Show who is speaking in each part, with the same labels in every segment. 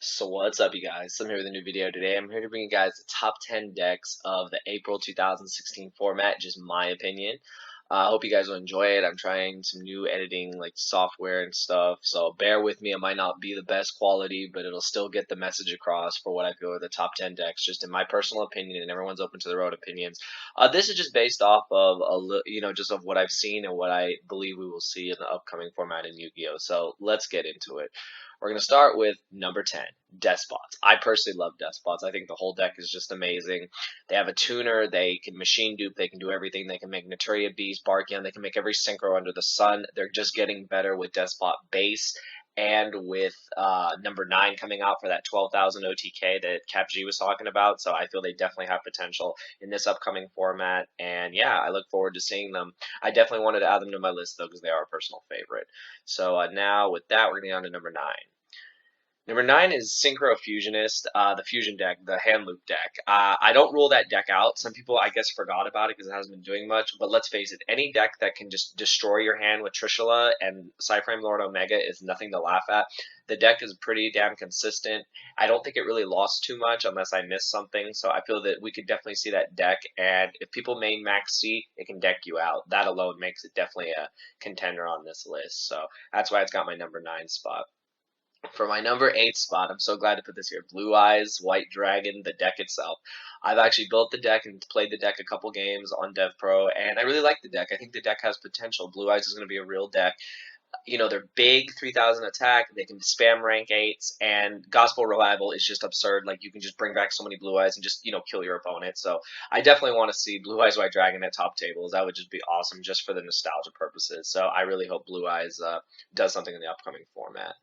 Speaker 1: So what's up, you guys? I'm here with a new video today. I'm here to bring you guys the top 10 decks of the April 2016 format, just my opinion. I hope you guys will enjoy it. I'm trying some new editing like software and stuff, so bear with me. It might not be the best quality, but it'll still get the message across for what I feel are the top 10 decks, just in my personal opinion, and everyone's open to their own opinions. This is just based off of just of what I've seen and what I believe we will see in the upcoming format in Yu-Gi-Oh. So let's get into it. We're going to start with number 10, Despots. I personally love Despots. I think the whole deck is just amazing. They have a tuner, they can machine dupe, they can do everything. They can make Naturia Beast, Barkion, they can make every synchro under the sun. They're just getting better with Despot base and with number 9 coming out for that 12,000 OTK that Cap G was talking about. So I feel they definitely have potential in this upcoming format. And yeah, I look forward to seeing them. I definitely wanted to add them to my list though because they are a personal favorite. So now with that, we're going to be on to number 9. Number 9 is Synchro Fusionist, the Fusion deck, the hand loop deck. I don't rule that deck out. Some people, I guess, forgot about it because it hasn't been doing much. But let's face it, any deck that can just destroy your hand with Trishula and Cyframe Lord Omega is nothing to laugh at. The deck is pretty damn consistent. I don't think it really lost too much unless I missed something. So I feel that we could definitely see that deck. And if people main Max C, it can deck you out. That alone makes it definitely a contender on this list. So that's why it's got my number 9 spot. For my number 8 spot, I'm so glad to put this here. Blue Eyes, White Dragon, the deck itself. I've actually built the deck and played the deck a couple games on DevPro, and I really like the deck. I think the deck has potential. Blue Eyes is going to be a real deck. You know, they're big, 3,000 attack, they can spam rank 8s, and Gospel Revival is just absurd. Like, you can just bring back so many Blue Eyes and just, kill your opponent. So I definitely want to see Blue Eyes White Dragon at top tables. That would just be awesome just for the nostalgia purposes. So I really hope Blue Eyes does something in the upcoming format.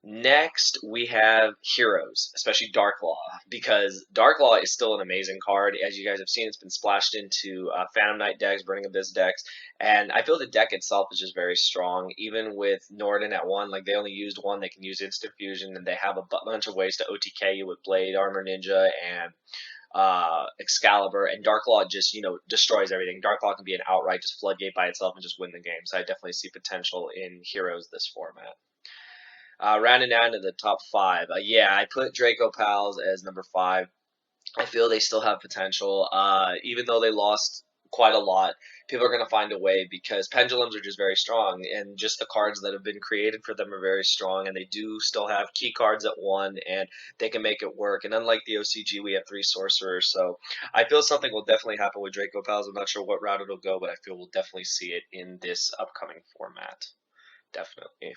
Speaker 1: Next, we have Heroes, especially Dark Law, because Dark Law is still an amazing card. As you guys have seen, it's been splashed into Phantom Knight decks, Burning Abyss decks, and I feel the deck itself is just very strong. Even with Norden at 1, like they only used 1, they can use Instant Fusion, and they have a bunch of ways to OTK you with Blade, Armor Ninja, and Excalibur, and Dark Law just, destroys everything. Dark Law can be an outright just floodgate by itself and just win the game, so I definitely see potential in Heroes this format. Rounding down to the top 5. Yeah, I put Draco Pals as number 5. I feel they still have potential. Even though they lost quite a lot, people are going to find a way because pendulums are just very strong, and just the cards that have been created for them are very strong, and they do still have key cards at 1, and they can make it work. And unlike the OCG, we have 3 sorcerers, so I feel something will definitely happen with Draco Pals. I'm not sure what route it'll go, but I feel we'll definitely see it in this upcoming format. Definitely.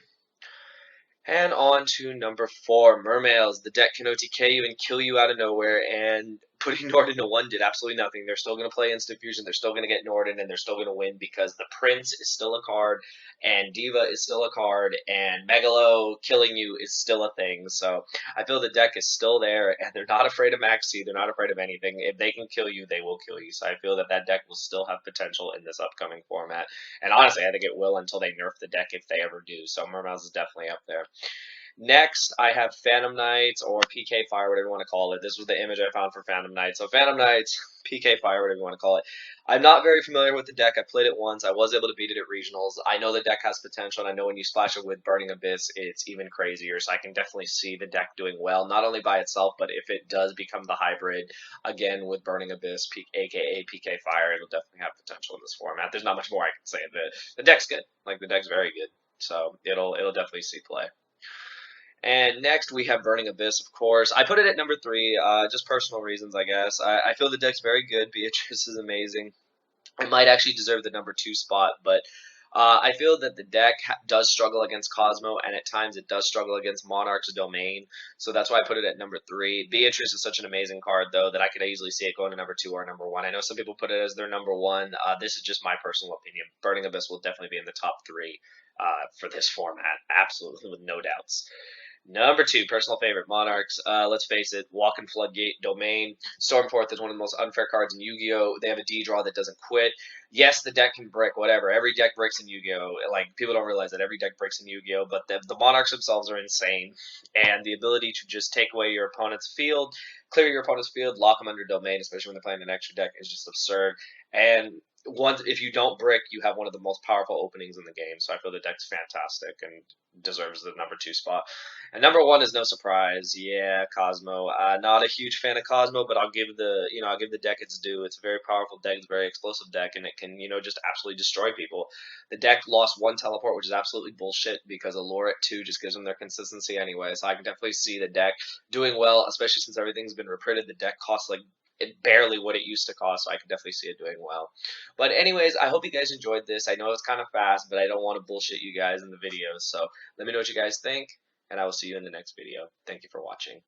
Speaker 1: And on to number 4, Mermails. The deck can OTK you and kill you out of nowhere, and putting Norden to 1 did absolutely nothing. They're still going to play Instant Fusion, they're still going to get Norden, and they're still going to win because the Prince is still a card, and Diva is still a card, and Megalo killing you is still a thing. So I feel the deck is still there, and they're not afraid of Maxi, they're not afraid of anything. If they can kill you, they will kill you. So I feel that that deck will still have potential in this upcoming format. And honestly, I think it will until they nerf the deck if they ever do. So Mermails is definitely up there. Next, I have Phantom Knights, or PK Fire, whatever you want to call it. This was the image I found for Phantom Knights. So Phantom Knights, PK Fire, whatever you want to call it. I'm not very familiar with the deck. I played it once. I was able to beat it at regionals. I know the deck has potential, and I know when you splash it with Burning Abyss, it's even crazier. So I can definitely see the deck doing well, not only by itself, but if it does become the hybrid, again, with Burning Abyss, aka PK Fire, it'll definitely have potential in this format. There's not much more I can say. The deck's good. Like, the deck's very good. So it'll definitely see play. And next we have Burning Abyss, of course. I put it at number 3, just personal reasons, I guess. I feel the deck's very good. Beatrice is amazing. It might actually deserve the number 2 spot, but I feel that the deck does struggle against Cosmo, and at times it does struggle against Monarch's Domain, so that's why I put it at number 3. Beatrice is such an amazing card, though, that I could easily see it going to number 2 or number 1. I know some people put it as their number 1. This is just my personal opinion. Burning Abyss will definitely be in the top 3 for this format, absolutely, with no doubts. Number 2, personal favorite, Monarchs. Let's face it, Walk-in Floodgate, Domain. Stormforth is one of the most unfair cards in Yu-Gi-Oh! They have a D-draw that doesn't quit. Yes, the deck can brick, whatever. Every deck breaks in Yu-Gi-Oh! Like, people don't realize that every deck breaks in Yu-Gi-Oh! But the Monarchs themselves are insane. And the ability to just take away your opponent's field, clear your opponent's field, lock them under Domain, especially when they're playing an extra deck, is just absurd. And if you don't brick, you have one of the most powerful openings in the game. So I feel the deck's fantastic and deserves the #2 spot. And #1 is no surprise. Yeah, Cosmo. Not a huge fan of Cosmo, but I'll give the deck its due. It's a very powerful deck, it's a very explosive deck, and it can just absolutely destroy people. The deck lost one teleport, which is absolutely bullshit because Allure at 2 just gives them their consistency anyway. So I can definitely see the deck doing well, especially since everything's been reprinted. The deck costs like barely what it used to cost, so I can definitely see it doing well. But anyways, I hope you guys enjoyed this. I know it's kind of fast, but I don't want to bullshit you guys in the videos. So let me know what you guys think, and I will see you in the next video. Thank you for watching.